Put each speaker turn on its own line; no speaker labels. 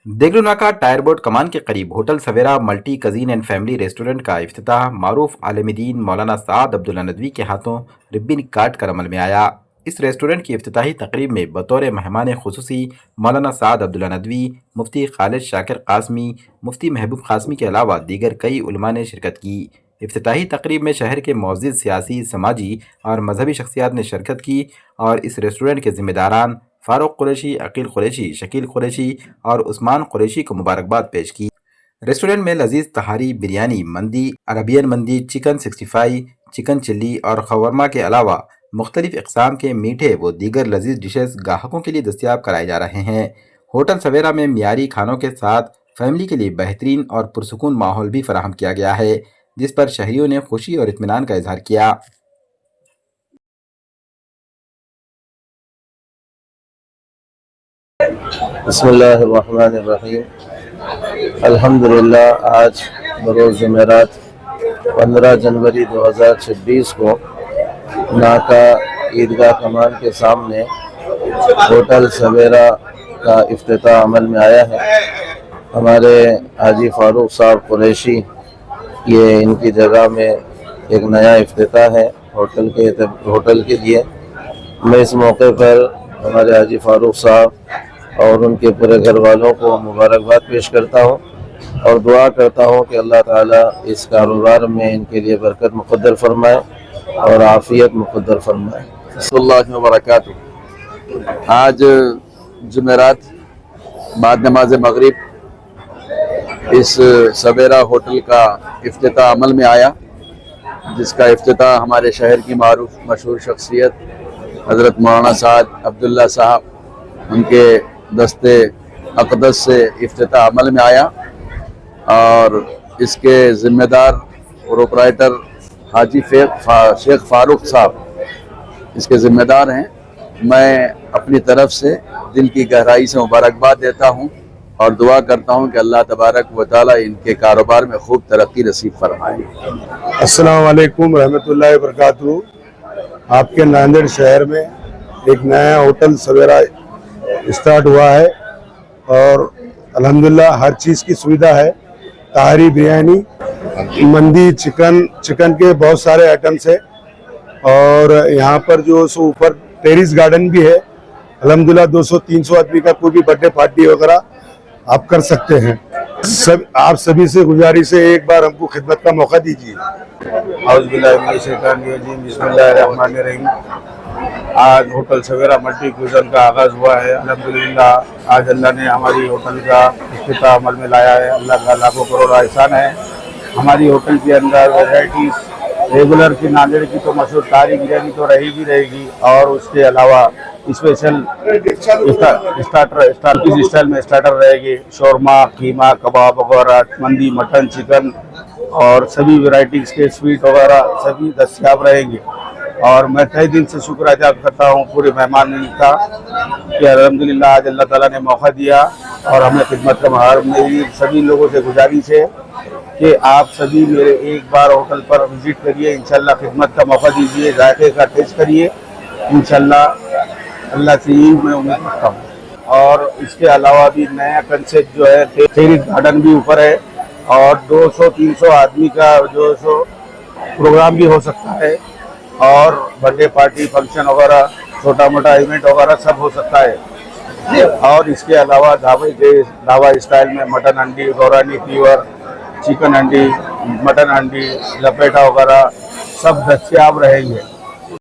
देगलू नाका tyre board कमान के करीब hotel Savera multi cuisine and family restaurant का इफ्तिताह मारूफ आलिम-ए-दीन मौलाना साद अब्दुल्ला नदवी के हाथों रिब्बिन काट कर अमल में आया। इस रेस्टोरेंट की इफ्तिताही तकरीब में बतौर मेहमान खुसूसी मौलाना साद अब्दुल्ला नदवी, मुफ्ती खालिद शाकिर कासमी, मुफ्ती महबूब कासमी के अलावा दीगर कई उलमा ने शिरकत की। इफ्तिताही तकरीब में शहर के मुअज़्ज़िज़ सियासी, समाजी और मजहबी शख्सियात ने शिरकत की और इस रेस्टोरेंट के ज़िम्मेदारान फारूक कुरैशी, अकील कुरैशी, शकील कुरैशी और उस्मान कुरैशी को मुबारकबाद पेश की। रेस्टोरेंट में लजीज तहारी, बिरयानी, मंदी, अरबियन मंदी, चिकन 65, चिकन चिल्ली और खवरमा के अलावा मुख्तलिफ इक़साम के मीठे व दीगर लजीज डिशेस ग्राहकों के लिए दस्तयाब कराए जा रहे हैं। होटल सवेरा में मियारी खानों के साथ फैमिली के लिए बेहतरीन और पुरसुकून माहौल भी फराहम किया गया है, जिस पर शहरियों ने खुशी और इत्मीनान का इजहार किया।
बिस्मिल्लाहिर्रहमानिर्रहीम। अल्हम्दुलिल्लाह, आज बरोज़ जुमेरात 15 जनवरी 2026 को नाका ईदगाह कमान के सामने होटल सवेरा का इफ्तिताह अमल में आया है। हमारे हाजी फारूक साहब कुरैशी, ये इनकी जगह में एक नया इफ्तिताह है होटल के लिए। मैं इस मौके पर हमारे हाजी फारूक साहब और उनके पूरे घर वालों को मुबारकबाद पेश करता हूँ और दुआ करता हूँ कि अल्लाह ताला इस कारोबार में इनके लिए बरकत मुक़द्दर फरमाए और आफ़ियत मुक़द्दर फरमाए।
अस्सलामु अलैकुम वबरकातुहू। आज जुमेरात बाद नमाज मगरिब इस सवेरा होटल का इफ्तिताह अमल में आया, जिसका इफ्तिताह हमारे शहर की मारूफ मशहूर शख्सियत हज़रत मौलाना साद अब्दुल्ला साहब उनके दस्ते अक़दस से इफ्तिताह अमल में आया और इसके ज़िम्मेदार प्रोपराइटर हाजी शेख फारूक साहब इसके ज़िम्मेदार हैं। मैं अपनी तरफ से दिल की गहराई से मुबारकबाद देता हूं और दुआ करता हूं कि अल्लाह तबारक व तआला इनके कारोबार में खूब तरक्की नसीब फरमाए।
अस्सलाम वालेकुम रहमतुल्लाहि व बरकातुहू। आपके नांदेड़ शहर में एक नया होटल सवेरा स्टार्ट हुआ है और अल्हम्दुलिल्लाह हर चीज़ की सुविधा है। तहारी, बिरयानी, मंदी, चिकन के बहुत सारे आइटम्स है और यहाँ पर जो सो ऊपर टेरिस गार्डन भी है। अल्हम्दुलिल्लाह 200-300 आदमी का कोई भी बर्थडे पार्टी वगैरह आप कर सकते हैं। आप सभी से गुजारिश है, एक बार हमको खिदमत का मौका दीजिए।
बिस्मिल्लाहिर्रहमानिर्रहीम। आज होटल सवेरा मल्टी क्यूजन का आगाज़ हुआ है। अल्हम्दुलिल्लाह आज अल्लाह ने हमारी होटल का इफ्तिताह अमल में लाया है। अल्लाह का लाखों करोड़ एहसान है। हमारी होटल के अंदर वैराइटीज़ रेगुलर की नांदेड़ की तो मशहूर तारी बिरयानी तो रहेगी और उसके अलावा स्पेशल स्टार्टर स्टाइल में स्टार्टर रहेगी। शोरमा, कीमा, कबाब वगैरह, मंदी, मटन, चिकन और सभी वैराइटीज़ के स्वीट वगैरह सभी दस्तयाब रहेंगे। और मैं तहे दिल से शुक्र अदा करता हूँ पूरे मेहमान का कि अल्हम्दुलिल्लाह आज अल्लाह ताला ने मौका दिया और हमें खिदमत का मौका। मेरी सभी लोगों से गुजारिश है कि आप सभी मेरे एक बार होटल पर विज़िट करिए, इंशाल्लाह खिदमत का मौका दीजिए, जायके का टेस्ट करिए। इंशाल्लाह अल्लाह से यही मैं उम्मीद करता हूँ। और इसके अलावा भी नया कंसेप्ट जो है टेरिस गार्डन भी ऊपर है और 200-300 आदमी का जो सो प्रोग्राम भी हो सकता है और बर्थडे पार्टी, फंक्शन वगैरह, छोटा मोटा इवेंट वगैरह सब हो सकता है। और इसके अलावा ढाबा स्टाइल में मटन हंडी, गौरानी प्योर, चिकन हंडी, मटन हंडी, लपेटा वगैरह सब दस्तयाब रहेंगे।